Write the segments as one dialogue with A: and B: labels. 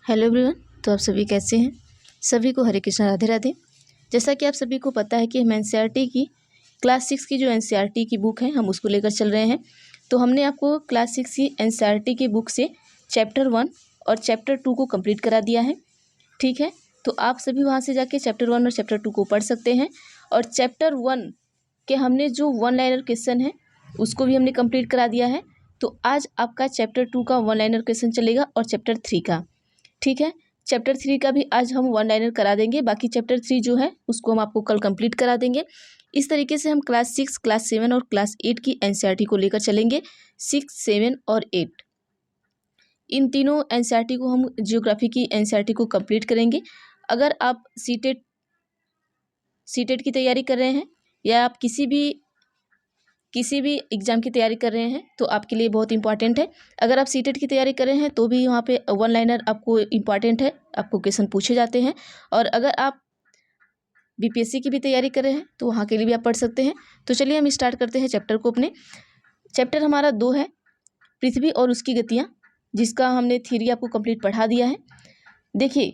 A: Hello everyone. तो आप सभी कैसे हैं? सभी को हरे कृष्णा, राधे राधे। जैसा कि आप सभी को पता है कि हम एनसीईआरटी की क्लास 6 की जो एनसीईआरटी की बुक है हम उसको लेकर चल रहे हैं। तो हमने आपको क्लास 6 की एनसीईआरटी की बुक से चैप्टर 1 और चैप्टर 2 को कंप्लीट करा दिया है। ठीक है, तो आप सभी वहाँ से जाके चैप्टर 1 और चैप्टर 2 को पढ़ सकते हैं। और चैप्टर 1 के हमने जो वन लाइनर क्वेश्चन है उसको भी हमने कंप्लीट करा दिया है। तो आज आपका चैप्टर 2 का वन लाइनर क्वेश्चन चलेगा और चैप्टर 3 का। ठीक है, चैप्टर 3 का भी आज हम वन लाइनर करा देंगे। बाकी चैप्टर 3 जो है उसको हम आपको कल कंप्लीट करा देंगे। इस तरीके से हम क्लास 6, क्लास 7 और क्लास 8 की एनसीईआरटी को लेकर चलेंगे। 6, 7 और 8 इन तीनों एनसीईआरटी को हम जियोग्राफी की एनसीईआरटी को कंप्लीट करेंगे। अगर आप सीटेट की तैयारी कर रहे हैं या आप किसी भी एग्ज़ाम की तैयारी कर रहे हैं तो आपके लिए बहुत इंपॉर्टेंट है। अगर आप सीटेट की तैयारी कर रहे हैं तो भी वहाँ पे वन लाइनर आपको इंपॉर्टेंट है, आपको क्वेश्चन पूछे जाते हैं। और अगर आप बीपीएससी की भी तैयारी कर रहे हैं तो वहाँ के लिए भी आप पढ़ सकते हैं। तो चलिए हम स्टार्ट करते हैं चैप्टर को अपने। चैप्टर हमारा 2 है, पृथ्वी और उसकी गतियाँ, जिसका हमने थ्योरी आपको कंप्लीट पढ़ा दिया है। देखिए,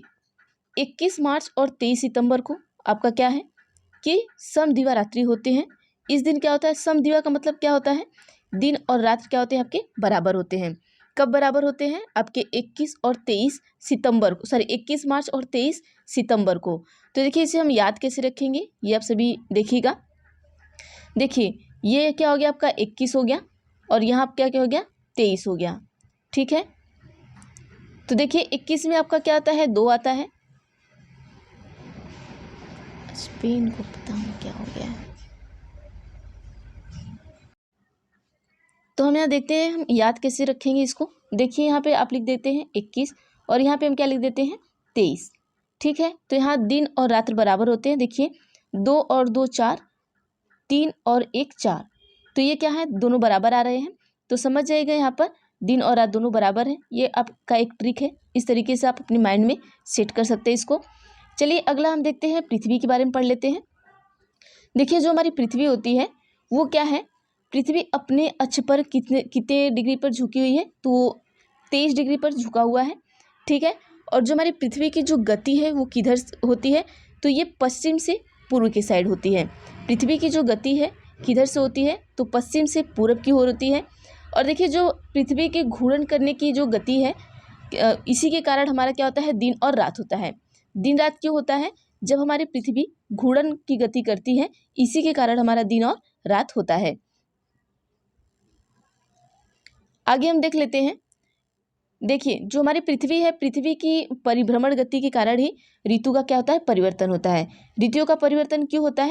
A: 21 मार्च और 23 सितंबर को आपका क्या है कि समदिवा रात्रि होते हैं। इस दिन क्या होता है, समदिवा का मतलब क्या होता है, दिन और रात क्या होते हैं आपके बराबर होते हैं। कब बराबर होते हैं? आपके 21 और 23 सितंबर को, 21 मार्च और 23 सितंबर को। तो देखिए इसे हम याद कैसे रखेंगे ये आप सभी देखिएगा। देखिए ये क्या हो गया आपका 21 हो गया और यहाँ क्या क्या हो गया 23 हो गया। ठीक है, तो देखिए 21 में आपका क्या आता है, 2 आता है। स्पेन को पता नहीं क्या हो गया है। तो हम यहाँ देखते हैं हम याद कैसे रखेंगे इसको। देखिए यहाँ पे आप लिख देते हैं 21 और यहाँ पे हम क्या लिख देते हैं 23। ठीक है, तो यहाँ दिन और रात बराबर होते हैं। देखिए 2 और 2 4, 3 और 1 4, तो ये क्या है, दोनों बराबर आ रहे हैं। तो समझ जाइएगा यहाँ पर दिन और रात दोनों बराबर हैं। ये आपका एक ट्रिक है, इस तरीके से आप अपने माइंड में सेट कर सकते हैं इसको। चलिए अगला हम देखते हैं पृथ्वी के बारे में पढ़ लेते हैं। देखिए जो हमारी पृथ्वी होती है वो क्या है, पृथ्वी अपने अक्ष पर कितने डिग्री पर झुकी हुई है, तो 23 डिग्री पर झुका हुआ है। ठीक है, और जो हमारी पृथ्वी की जो गति है वो किधर होती है, तो ये पश्चिम से पूर्व की साइड होती है। पृथ्वी की जो गति है किधर से होती है, तो पश्चिम से पूर्व की ओर होती है। और देखिए जो पृथ्वी के घूर्णन करने की जो गति है, इसी के कारण हमारा क्या होता है, दिन और रात होता है। दिन रात क्यों होता है, जब हमारी पृथ्वी घूर्णन की गति करती है, इसी के कारण हमारा दिन और रात होता है। आगे हम देख लेते हैं। देखिए जो हमारी पृथ्वी है, पृथ्वी की परिभ्रमण गति के कारण ही ऋतु का क्या होता है, परिवर्तन होता है। ऋतुओं का परिवर्तन क्यों होता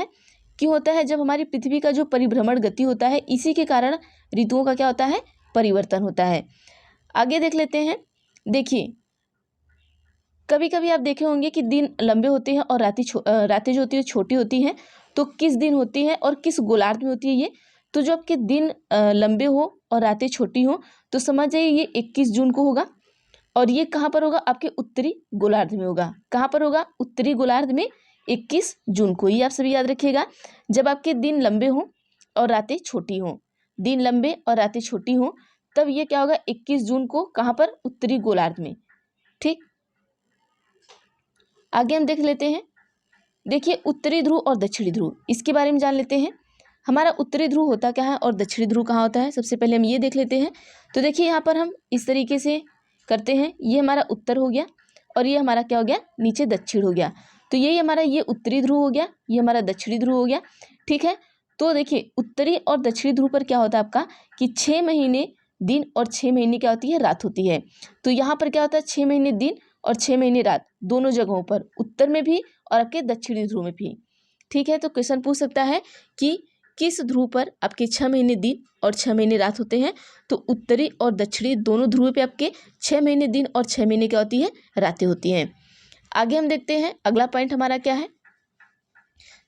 A: है, जब हमारी पृथ्वी का जो परिभ्रमण गति होता है, इसी के कारण ऋतुओं का क्या होता है, परिवर्तन होता है। आगे देख लेते हैं। देखिए कभी कभी आप देखे होंगे कि दिन लंबे होते हैं और रातें जो होती है छोटी होती हैं। तो किस दिन होती है और किस गोलार्ध में होती है ये, तो जो आपके दिन लंबे हो और रातें छोटी हो, तो समझ जाइए ये 21 जून को होगा। और ये कहाँ पर होगा, आपके उत्तरी गोलार्ध में होगा। कहाँ पर होगा, उत्तरी गोलार्ध में 21 जून को। ये आप सभी याद रखिएगा, जब आपके दिन लंबे हों और रातें छोटी हों, दिन लंबे और रातें छोटी हों, तब ये क्या होगा 21 जून को, कहाँ पर, उत्तरी गोलार्ध में। ठीक, आगे हम देख लेते हैं। देखिए उत्तरी ध्रुव और दक्षिणी ध्रुव, इसके बारे में जान लेते हैं। हमारा उत्तरी ध्रुव होता क्या है और दक्षिणी ध्रुव कहाँ होता है, सबसे पहले हम ये देख लेते हैं। तो देखिए यहाँ पर हम इस तरीके से करते हैं, ये हमारा उत्तर हो गया और ये हमारा क्या हो गया, नीचे दक्षिण हो गया। तो यही हमारा ये उत्तरी ध्रुव हो गया, ये हमारा दक्षिणी ध्रुव हो गया। ठीक है, तो देखिए उत्तरी और दक्षिणी ध्रुव पर क्या होता है आपका कि 6 महीने दिन और 6 महीने क्या होती है, रात होती है। तो यहाँ पर क्या होता है, 6 महीने दिन और 6 महीने रात, दोनों जगहों पर, उत्तर में भी और आपके दक्षिणी ध्रुव में भी। ठीक है, तो क्वेश्चन पूछ सकता है कि किस ध्रुव पर आपके 6 महीने दिन और 6 महीने रात होते हैं, तो उत्तरी और दक्षिणी दोनों ध्रुव पे आपके 6 महीने दिन और 6 महीने क्या होती है, रातें होती हैं। आगे हम देखते हैं अगला पॉइंट हमारा क्या है।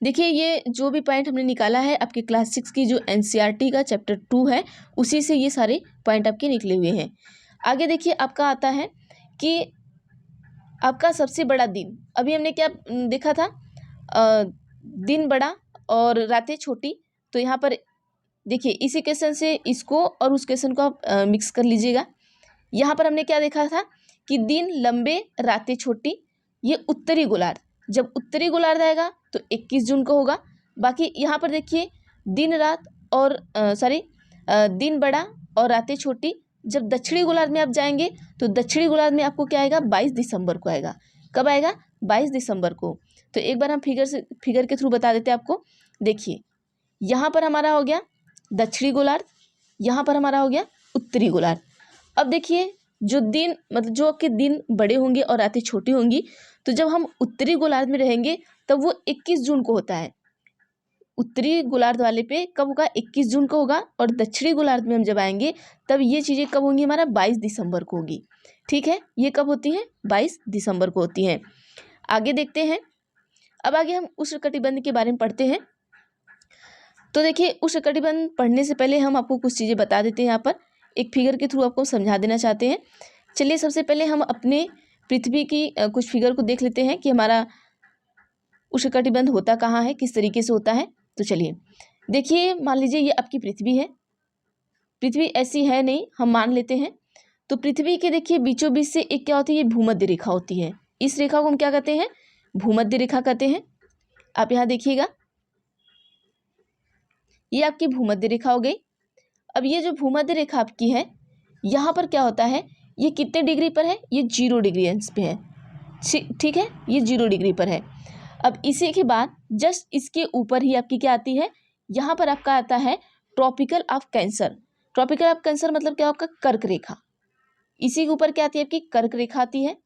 A: देखिए ये जो भी पॉइंट हमने निकाला है आपके क्लास 6 की जो एनसीईआरटी का चैप्टर 2 है, उसी से ये सारे पॉइंट आपके निकले हुए हैं। आगे देखिए आपका आता है कि आपका सबसे बड़ा दिन, अभी हमने क्या देखा था, दिन बड़ा और रातें छोटी। तो यहाँ पर देखिए इसी क्वेश्चन से इसको और उस क्वेश्चन को आप मिक्स कर लीजिएगा। यहाँ पर हमने क्या देखा था कि दिन लंबे रातें छोटी, ये उत्तरी गोलार्ध। जब उत्तरी गोलार्ध आएगा तो 21 जून को होगा। बाकी यहाँ पर देखिए दिन रात और दिन बड़ा और रातें छोटी। जब दक्षिणी गोलार्ध में आप जाएंगे तो दक्षिणी गोलार्ध में आपको क्या आएगा, 22 दिसंबर को आएगा। कब आएगा, 22 दिसंबर को। तो एक बार हम फिगर के थ्रू बता देते हैं आपको। देखिए यहाँ पर हमारा हो गया दक्षिणी गोलार्ध, यहाँ पर हमारा हो गया उत्तरी गोलार्ध। अब देखिए जो दिन मतलब जो आपके दिन बड़े होंगे और रातें छोटी होंगी, तो जब हम उत्तरी गोलार्ध में रहेंगे तब वो 21 जून को होता है। उत्तरी गोलार्ध वाले पे कब होगा, 21 जून को होगा। और दक्षिणी गोलार्ध में हम जब आएंगे तब ये चीज़ें कब होंगी, हमारा 22 दिसंबर को होगी। ठीक है, ये कब होती हैं, 22 दिसंबर को होती हैं। आगे देखते हैं। अब आगे हम उष्णकटिबंध के बारे में पढ़ते हैं। तो देखिए उष्णकटिबंध पढ़ने से पहले हम आपको कुछ चीज़ें बता देते हैं। यहाँ पर एक फिगर के थ्रू आपको समझा देना चाहते हैं। चलिए सबसे पहले हम अपने पृथ्वी की कुछ फिगर को देख लेते हैं कि हमारा उष्णकटिबंध होता कहाँ है, किस तरीके से होता है। तो चलिए देखिए, मान लीजिए ये आपकी पृथ्वी है। पृथ्वी ऐसी है नहीं, हम मान लेते हैं। तो पृथ्वी के देखिए बीचों बीच से एक क्या होती है, ये भूमध्य रेखा होती है। इस रेखा को हम क्या कहते हैं, भूमध्य रेखा कहते हैं। आप यहाँ देखिएगा, ये आपकी भूमध्य रेखा हो गई। अब ये जो भूमध्य रेखा आपकी है, यहाँ पर क्या होता है, ये कितने डिग्री पर है, ये 0 डिग्री अंश पे है। ठीक है, ये 0 डिग्री पर है। अब इसी के बाद जस्ट इसके ऊपर ही आपकी क्या आती है, यहाँ पर आपका आता है tropical of cancer. Tropical of cancer मतलब क्या, आपका कर्क रेखा। इसी के ऊपर क्या आती है, आपकी कर्क रेखा आती है।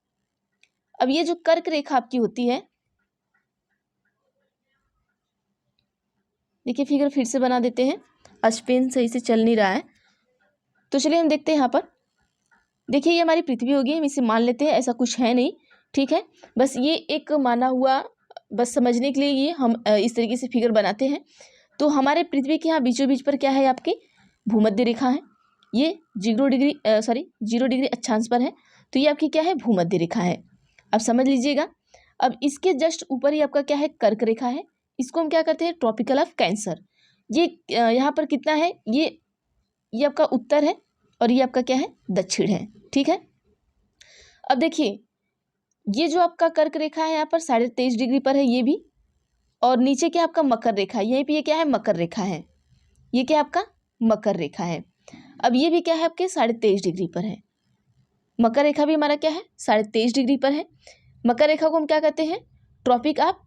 A: अब ये जो कर्क रेखा आपकी होती है, देखिए फिगर फिर से बना देते हैं, आज पेन सही से चल नहीं रहा है। तो चलिए हम देखते हैं। यहाँ पर देखिए ये हमारी पृथ्वी होगी, हम इसे मान लेते हैं, ऐसा कुछ है नहीं। ठीक है, बस ये एक माना हुआ, बस समझने के लिए ये हम इस तरीके से फिगर बनाते हैं। तो हमारे पृथ्वी के यहाँ बीचों बीच पर क्या है, आपकी भूमध्य रेखा है। ये 0 डिग्री अक्षांश पर है। तो ये आपकी क्या है, भूमध्य रेखा है। अब समझ लीजिएगा। अब इसके जस्ट ऊपर ही आपका क्या है, कर्क रेखा है। इसको हम क्या करते हैं, ट्रॉपिकल ऑफ कैंसर। ये यहाँ पर कितना है, ये आपका उत्तर है और ये आपका क्या है, दक्षिण है। ठीक है, अब देखिए ये जो आपका कर्क रेखा है यहाँ पर 23.5 डिग्री पर है, ये भी। और नीचे क्या आपका मकर रेखा है, यहीं पे ये क्या है, मकर रेखा है। ये क्या आपका मकर रेखा है। अब ये भी क्या है, आपके 23.5 डिग्री पर है। मकर रेखा भी हमारा क्या है, 23.5 डिग्री पर है। मकर रेखा को हम क्या कहते हैं, ट्रॉपिक ऑफ,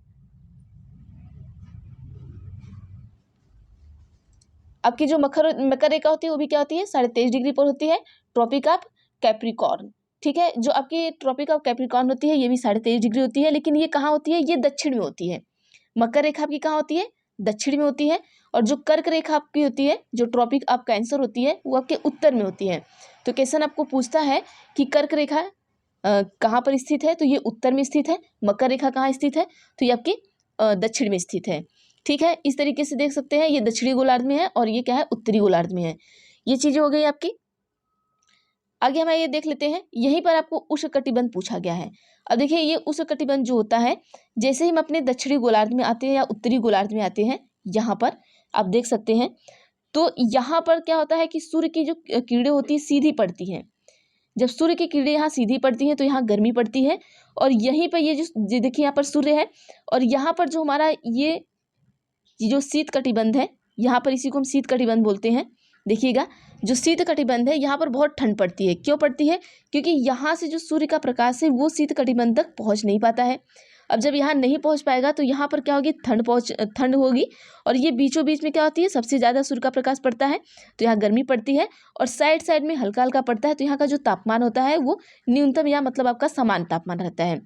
A: आपकी जो मकर रेखा होती है वो भी क्या होती है, 23.5 डिग्री पर होती है, ट्रॉपिक ऑफ कैप्रिकॉर्न। ठीक है, जो आपकी ट्रॉपिक ऑफ कैप्रिकॉर्न होती है ये भी 23.5 डिग्री होती है, लेकिन ये कहाँ होती है, ये दक्षिण में होती है। मकर रेखा आपकी कहाँ होती है, दक्षिण में होती है। और जो कर्क रेखा आपकी होती है, जो ट्रॉपिक ऑफ कैंसर होती है, वो आपके उत्तर में होती है। तो क्वेश्चन आपको पूछता है कि कर्क रेखा कहाँ पर स्थित है, तो ये उत्तर में स्थित है। मकर रेखा कहाँ स्थित है, तो ये आपकी दक्षिण में स्थित है। ठीक है, इस तरीके से देख सकते हैं, ये दक्षिणी गोलार्ध में है और ये क्या है, उत्तरी गोलार्ध में है। ये चीजें हो गई आपकी। आगे हम ये देख लेते हैं, यहीं पर आपको उष्णकटिबंध पूछा गया है। अब देखिए ये उष्णकटिबंध जो होता है, जैसे ही हम अपने दक्षिणी गोलार्ध में आते हैं या उत्तरी गोलार्ध में आते हैं, यहाँ पर आप देख सकते हैं, तो यहाँ पर क्या होता है कि सूर्य की जो किरणें होती है सीधी पड़ती हैं। जब सूर्य की किरणें यहाँ सीधी पड़ती हैं तो यहाँ गर्मी पड़ती है। और यहीं पर ये जो देखिए यहाँ पर सूर्य है, और यहाँ पर जो हमारा ये जो शीत कटिबंध है, यहाँ पर इसी को हम शीत कटिबंध बोलते हैं। देखिएगा जो शीत कटिबंध है, यहाँ पर बहुत ठंड पड़ती है। क्यों पड़ती है, क्योंकि यहाँ से जो सूर्य का प्रकाश है वो शीत कटिबंध तक पहुँच नहीं पाता है। अब जब यहाँ नहीं पहुँच पाएगा तो यहाँ पर क्या होगी, ठंड होगी। और ये बीचों बीच में क्या होती है, सबसे ज़्यादा सूर्य का प्रकाश पड़ता है तो यहाँ गर्मी पड़ती है, और साइड साइड में हल्का हल्का पड़ता है। तो यहाँ का जो तापमान होता है वो न्यूनतम या मतलब आपका समान तापमान रहता है।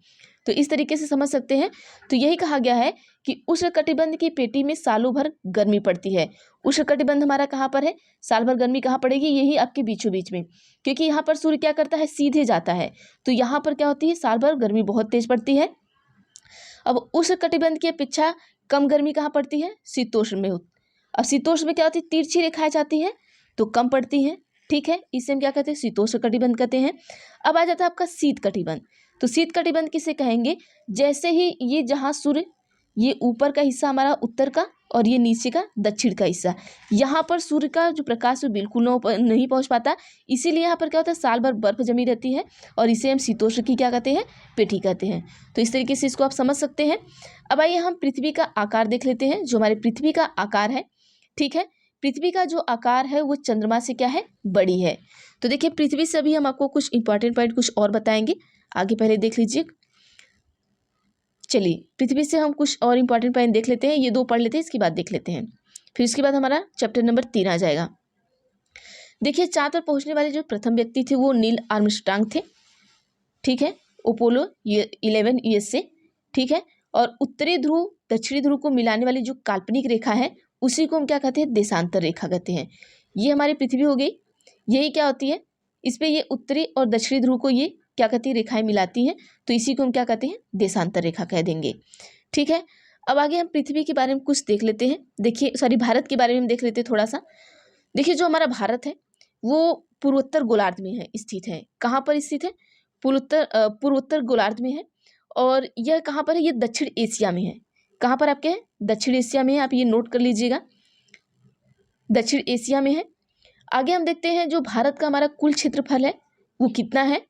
A: तो इस तरीके से समझ सकते हैं। तो यही कहा गया है कि उष्णकटिबंध की पेटी में सालों भर गर्मी पड़ती है। उष्णकटिबंध हमारा कहाँ पर है, साल भर गर्मी कहाँ पड़ेगी, यही आपके बीचों बीच में, क्योंकि यहाँ पर सूर्य क्या करता है, सीधे जाता है। तो यहाँ पर क्या होती है, साल भर गर्मी बहुत तेज पड़ती है। अब उष्णकटिबंध की अपेक्षा कम गर्मी कहाँ पड़ती है, शीतोष्ण में। अब शीतोष्ण में क्या होती है, तिरछी रेखाएं जाती है तो कम पड़ती है। ठीक है, इसे हम क्या कहते हैं, शीतोष्ण कटिबंध कहते हैं। अब आ जाता है आपका शीत कटिबंध। तो शीत कटिबंध किसे कहेंगे, जैसे ही ये जहाँ सूर्य ये ऊपर का हिस्सा हमारा उत्तर का और ये नीचे का दक्षिण का हिस्सा। यहाँ पर सूर्य का जो प्रकाश वो बिल्कुल नहीं पहुँच पाता, इसीलिए यहाँ पर क्या होता है, साल भर बर्फ जमी रहती है और इसे हम शीतोष्ण की क्या कहते हैं, पेटी कहते हैं। तो इस तरीके से इसको आप समझ सकते हैं। अब आइए हम पृथ्वी का आकार देख लेते हैं। जो हमारे पृथ्वी का आकार है, ठीक है, पृथ्वी का जो आकार है वो चंद्रमा से क्या है, बड़ी है। तो देखिए पृथ्वी से अभी हम आपको कुछ इंपॉर्टेंट पॉइंट कुछ और बताएंगे, आगे पहले देख लीजिए। चलिए पृथ्वी से हम कुछ और इंपॉर्टेंट पॉइंट देख लेते हैं, ये 2 पढ़ लेते हैं, इसके बाद देख लेते हैं, फिर इसके बाद हमारा चैप्टर नंबर 3 आ जाएगा। देखिए चांद पर पहुंचने वाले जो प्रथम व्यक्ति थे वो नील आर्मस्ट्रांग थे, ठीक है, अपोलो 11 USA, ठीक है। और उत्तरी ध्रुव दक्षिणी ध्रुव को मिलाने वाली जो काल्पनिक रेखा है उसी को हम क्या कहते हैं, देशांतर रेखा कहते हैं। ये हमारी पृथ्वी हो गई, यही क्या होती है, इस पर ये उत्तरी और दक्षिणी ध्रुव को ये क्या कहती है, रेखाएं मिलाती हैं, तो इसी को हम क्या कहते हैं, देशांतर रेखा कह देंगे, ठीक है। अब आगे हम पृथ्वी के बारे में कुछ देख लेते हैं। देखिए सॉरी भारत के बारे में हम देख लेते हैं थोड़ा सा। देखिए जो हमारा भारत है वो पूर्वोत्तर गोलार्ध में है, स्थित है। कहाँ पर स्थित है, पूर्वोत्तर गोलार्ध में है। और यह कहाँ पर है, ये दक्षिण एशिया में है। कहाँ पर आपके है, दक्षिण एशिया में है, आप ये नोट कर लीजिएगा, दक्षिण एशिया में है। आगे हम देखते हैं जो भारत का हमारा कुल क्षेत्रफल है वो कितना है।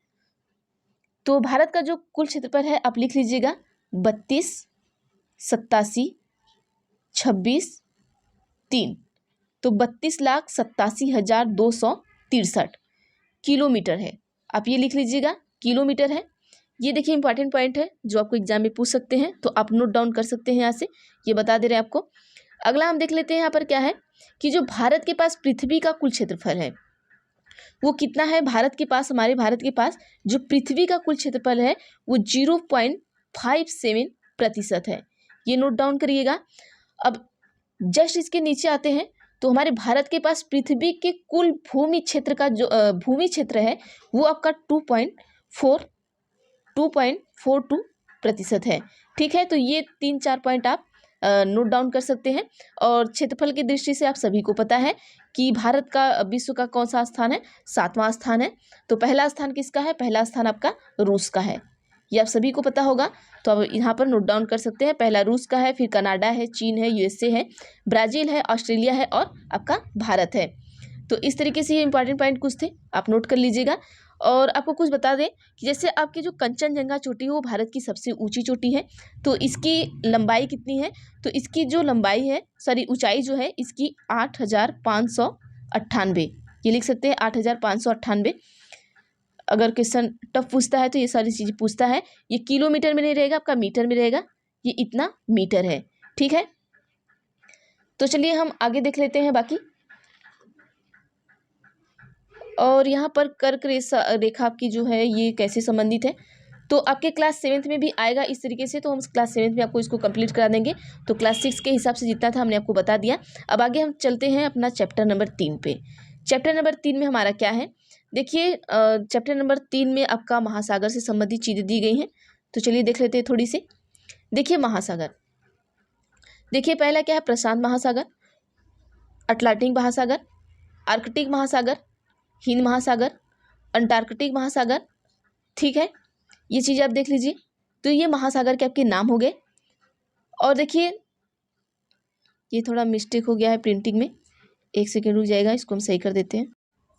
A: तो भारत का जो कुल क्षेत्रफल है आप लिख लीजिएगा 32, 87, 26, 3। तो 32,87,263 किलोमीटर है, आप ये लिख लीजिएगा, किलोमीटर है। ये देखिए इंपॉर्टेंट पॉइंट है जो आपको एग्जाम में पूछ सकते हैं, तो आप नोट डाउन कर सकते हैं, यहाँ से ये बता दे रहे हैं आपको। अगला हम देख लेते हैं, यहाँ पर क्या है कि जो भारत के पास पृथ्वी का कुल क्षेत्रफल है वो कितना है। भारत के पास, हमारे भारत के पास जो पृथ्वी का कुल क्षेत्रफल है वो 0.57% है, ये नोट डाउन करिएगा। अब जस्ट इसके नीचे आते हैं, तो हमारे भारत के पास पृथ्वी के कुल भूमि क्षेत्र का जो भूमि क्षेत्र है वो आपका 2.42% है, ठीक है। तो ये 3-4 पॉइंट आप नोट डाउन कर सकते हैं। और क्षेत्रफल की दृष्टि से आप सभी को पता है कि भारत का विश्व का कौन सा स्थान है, 7वां स्थान है। तो पहला स्थान किसका है, पहला स्थान आपका रूस का है, ये आप सभी को पता होगा, तो आप यहाँ पर नोट डाउन कर सकते हैं। पहला रूस का है, फिर कनाडा है, चीन है, USA है, ब्राज़ील है, ऑस्ट्रेलिया है और आपका भारत है। तो इस तरीके से ये इंपॉर्टेंट पॉइंट कुछ थे, आप नोट कर लीजिएगा। और आपको कुछ बता दें कि जैसे आपकी जो कंचनजंगा चोटी है वो भारत की सबसे ऊंची चोटी है, तो इसकी लंबाई कितनी है, तो इसकी जो लंबाई है, सॉरी ऊंचाई जो है इसकी 8,598, ये लिख सकते हैं 8,598। अगर क्वेश्चन टफ पूछता है तो ये सारी चीज़ें पूछता है, ये किलोमीटर में नहीं रहेगा, आपका मीटर में रहेगा, ये इतना मीटर है, ठीक है। तो चलिए हम आगे देख लेते हैं बाकी। और यहाँ पर कर्क रेखा आपकी जो है ये कैसे संबंधित है, तो आपके क्लास 7th में भी आएगा इस तरीके से, तो हम क्लास 7th में आपको इसको कंप्लीट करा देंगे। तो क्लास 6 के हिसाब से जितना था हमने आपको बता दिया। अब आगे हम चलते हैं अपना चैप्टर नंबर 3 पे। चैप्टर नंबर 3 में हमारा क्या है, देखिए चैप्टर नंबर 3 में आपका महासागर से संबंधित चीज़ें दी गई हैं, तो चलिए देख लेते हैं थोड़ी सी। देखिए महासागर, देखिए पहला क्या है, प्रशांत महासागर, अटलांटिक महासागर, आर्कटिक महासागर, हिंद महासागर, अंटार्कटिक महासागर, ठीक है, ये चीज़ आप देख लीजिए। तो ये महासागर के आपके नाम हो गए। और देखिए ये थोड़ा मिस्टेक हो गया है प्रिंटिंग में, 1 सेकेंड रुक जाएगा, इसको हम सही कर देते हैं।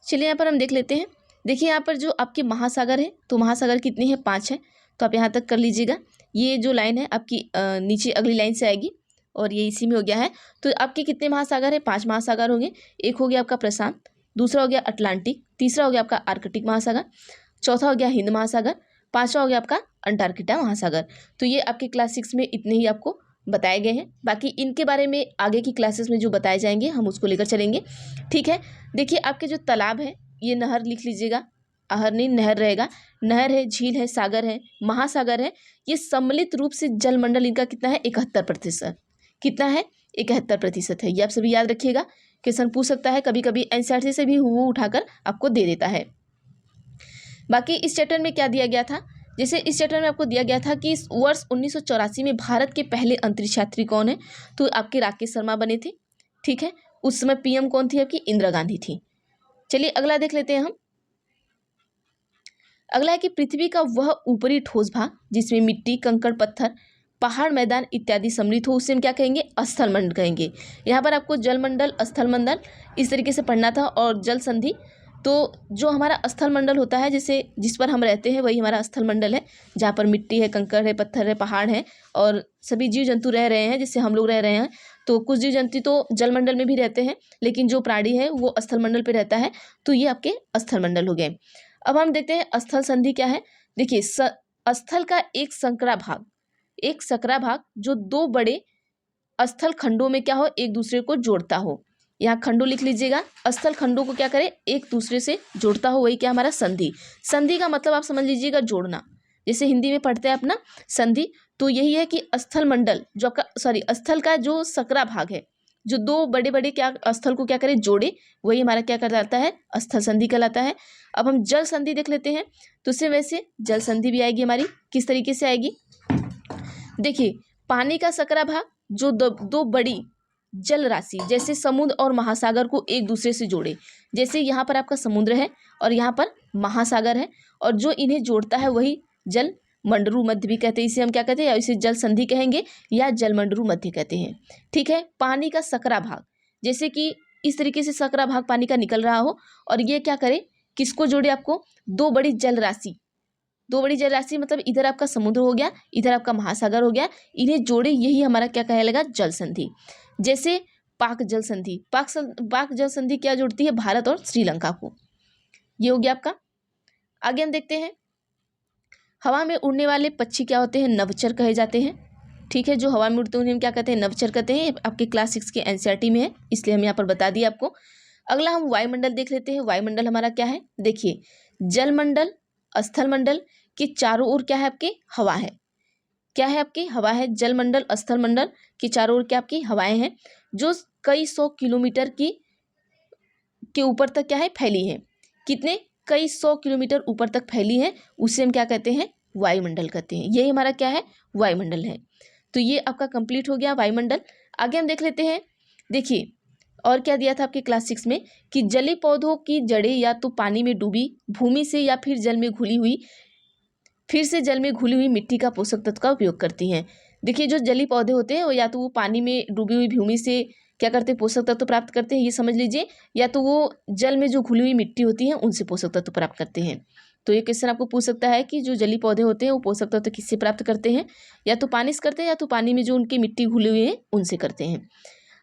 A: चलिए यहाँ पर हम देख लेते हैं। देखिए यहाँ पर जो आपके महासागर है, तो महासागर कितने हैं, 5 है, तो आप यहाँ तक कर लीजिएगा। ये जो लाइन है आपकी नीचे अगली लाइन से आएगी और ये इसी में हो गया है। तो आपके कितने महासागर है, 5 महासागर होंगे। एक हो गया आपका प्रशांत, दूसरा हो गया अटलांटिक, तीसरा हो गया आपका आर्कटिक महासागर, चौथा हो गया हिंद महासागर, 5वां हो गया आपका अंटार्कटिका महासागर। तो ये आपके क्लास 6 में इतने ही आपको बताए गए हैं। बाकी इनके बारे में आगे की क्लासेस में जो बताए जाएंगे हम उसको लेकर चलेंगे, ठीक है। देखिए आपके जो तालाब है, ये नहर लिख लीजिएगा, आहर नहीं नहर रहेगा, नहर है, झील है, सागर है, महासागर है, ये सम्मिलित रूप से जलमंडल इनका कितना है, 71%। कितना है, 71% है। ये आप सभी याद रखिएगा, क्वेश्चन पूछ सकता है, कभी कभी एनसीईआरटी से भी वो उठाकर आपको दे देता है। बाकी इस चैप्टर में क्या दिया गया था, जैसे इस चैप्टर में आपको दिया गया था कि इस वर्ष 1984 में भारत के पहले अंतरिक्ष यात्री कौन है, तो आपके राकेश शर्मा बने थे, ठीक है। उस समय PM कौन थी, आपकी इंदिरा गांधी थी। चलिए अगला देख लेते हैं हम। अगला है कि पृथ्वी का वह ऊपरी ठोस भाग जिसमें मिट्टी, कंकड़, पत्थर पहाड़, मैदान इत्यादि सम्मिलित हो उसे हम क्या कहेंगे, स्थल मंडल कहेंगे। यहाँ पर आपको जल मंडल, स्थल मंडल इस तरीके से पढ़ना था। और जल संधि, तो जो हमारा स्थल मंडल होता है, जैसे जिस पर हम रहते हैं वही हमारा स्थल मंडल है, जहाँ पर मिट्टी है, कंकड़ है, पत्थर है, पहाड़ है और सभी जीव जंतु रह रहे हैं, जिससे हम लोग रह रहे हैं। तो कुछ जीव जंतु तो जल मंडल में भी रहते हैं, लेकिन जो प्राणी है वो स्थल मंडल पे रहता है। तो ये आपके स्थल मंडल हो गए। अब हम देखते हैं स्थल संधि क्या है। देखिए, स्थल का एक संकरा भाग जो दो बड़े स्थल खंडों में क्या हो, एक दूसरे को जोड़ता हो। यहाँ खंडों लिख लीजिएगा। स्थल खंडों को क्या करे, एक दूसरे से जोड़ता हो, वही क्या हमारा संधि। संधि का मतलब आप समझ लीजिएगा जोड़ना, जैसे हिंदी में पढ़ते हैं अपना संधि। तो यही है कि स्थल मंडल जो आपका स्थल का जो सकरा भाग है, जो दो बड़े बड़े क्या स्थल को क्या करे, जोड़े, वही हमारा क्या कहलाता है, स्थल संधि कहलाता है। अब हम जल संधि देख लेते हैं। तो उससे वैसे जल संधि भी आएगी हमारी, किस तरीके से आएगी। देखिए, पानी का सकरा भाग जो दो बड़ी जल राशि जैसे समुद्र और महासागर को एक दूसरे से जोड़े। जैसे यहाँ पर आपका समुद्र है और यहाँ पर महासागर है, और जो इन्हें जोड़ता है वही जल मंडरू मध्य भी कहते हैं। इसे हम क्या कहते हैं, या इसे जल संधि कहेंगे या जल मंडरू मध्य कहते हैं। ठीक है। पानी का सकरा भाग, जैसे कि इस तरीके से सकरा भाग पानी का निकल रहा हो और ये क्या करे, किसको जोड़े, आपको दो बड़ी जल राशि मतलब इधर आपका समुद्र हो गया, इधर आपका महासागर हो गया, इन्हें जोड़े, यही हमारा क्या कहलाएगा, जल संधि। जैसे पाक जल संधि, पाक जल संधि क्या जोड़ती है, भारत और श्रीलंका को। ये हो गया आपका। आगे हम देखते हैं, हवा में उड़ने वाले पक्षी क्या होते हैं, नभचर कहे जाते हैं। ठीक है, जो हवा में उड़ते हैं उन्हें क्या कहते हैं, नभचर कहते हैं। आपके क्लास 6 के एनसीईआरटी में है, इसलिए हम यहाँ पर बता दिए आपको। अगला हम वायुमंडल देख लेते हैं। वायुमंडल हमारा क्या है, देखिए, जलमंडल, स्थल मंडल के चारों ओर क्या है, आपके हवा है। क्या है, आपकी हवा है। जलमंडल, स्थल मंडल के चारों ओर क्या आपकी हवाएं हैं, जो कई 100 किलोमीटर के ऊपर तक क्या है, फैली है। कितने, कई 100 किलोमीटर ऊपर तक फैली है, उसे हम क्या कहते हैं, वायुमंडल कहते हैं। यही हमारा क्या है, वायुमंडल है। तो ये आपका कंप्लीट हो गया वायुमंडल। आगे हम देख लेते हैं। देखिए, और क्या दिया था आपके क्लास 6 में कि जलीय पौधों की जड़ें या तो पानी में डूबी भूमि से या फिर जल में घुली हुई मिट्टी का पोषक तत्व का उपयोग करती हैं। देखिए, जो जलीय पौधे होते हैं वो या तो वो पानी में डूबी हुई भूमि से क्या करते हैं, पोषक तत्व प्राप्त करते हैं, ये समझ लीजिए, या तो वो जल में जो घुली हुई मिट्टी होती है उनसे पोषक तत्व प्राप्त करते हैं। तो ये क्वेश्चन आपको पूछ सकता है कि जो जलीय पौधे होते हैं वो पोषक तत्व किससे प्राप्त करते हैं, या तो पानी से करते हैं या तो पानी में जो उनकी मिट्टी घुली हुई है उनसे करते हैं।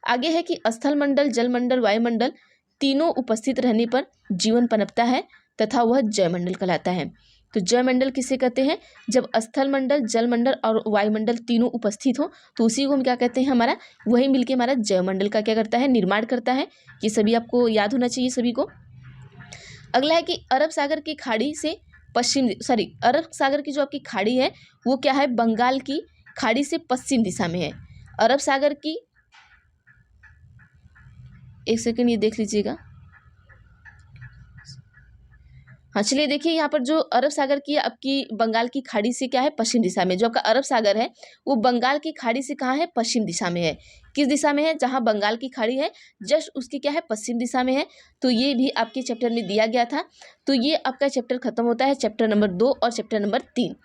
A: आगे है कि स्थल मंडल, जल मंडल, वायुमंडल तीनों उपस्थित रहने पर जीवन पनपता है तथा वह जयमंडल कहलाता है। तो जयमंडल किसे कहते हैं, जब स्थल मंडल, जल मंडल और वायुमंडल तीनों उपस्थित हो तो उसी को हम क्या कहते हैं, हमारा वही मिलके हमारा जयमंडल का क्या करता है, निर्माण करता है। ये सभी आपको याद होना चाहिए सभी को। अगला है कि अरब सागर की खाड़ी से अरब सागर की जो आपकी खाड़ी है वो क्या है, बंगाल की खाड़ी से पश्चिम दिशा में है। अरब सागर की, एक सेकंड ये देख लीजिएगा। हाँ, चलिए देखिए, यहाँ पर जो अरब सागर की आपकी बंगाल की खाड़ी से क्या है, पश्चिम दिशा में। जो आपका अरब सागर है वो बंगाल की खाड़ी से कहाँ है, पश्चिम दिशा में है। किस दिशा में है, जहाँ बंगाल की खाड़ी है जस्ट उसकी क्या है, पश्चिम दिशा में है। तो ये भी आपके चैप्टर में दिया गया था। तो ये आपका चैप्टर खत्म होता है, चैप्टर नंबर 2 और चैप्टर नंबर 3।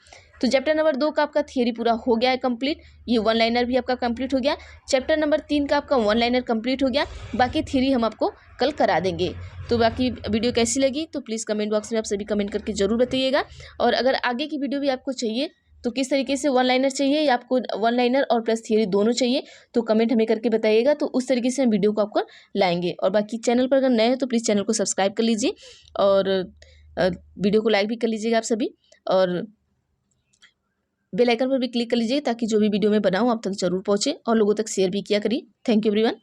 A: तो चैप्टर नंबर 2 का आपका थियरी पूरा हो गया है कंप्लीट। ये 1 लाइनर भी आपका कंप्लीट हो गया। चैप्टर नंबर 3 का आपका 1 लाइनर कंप्लीट हो गया। बाकी थियरी हम आपको कल करा देंगे। तो बाकी वीडियो कैसी लगी तो प्लीज़ कमेंट बॉक्स में आप सभी कमेंट करके ज़रूर बताइएगा। और अगर आगे की वीडियो भी आपको चाहिए तो किस तरीके से 1 लाइनर चाहिए या आपको 1 लाइनर और प्लस थियरी दोनों चाहिए तो कमेंट हमें करके बताइएगा। तो उस तरीके से हम वीडियो को आपको लाएंगे। और बाकी चैनल पर अगर नए हैं तो प्लीज़ चैनल को सब्सक्राइब कर लीजिए और वीडियो को लाइक भी कर लीजिएगा आप सभी, और बेल आइकन पर भी क्लिक कर लीजिए ताकि जो भी वीडियो मैं बनाऊँ आप तक जरूर पहुँचे और लोगों तक शेयर भी किया करिए। Thank you everyone.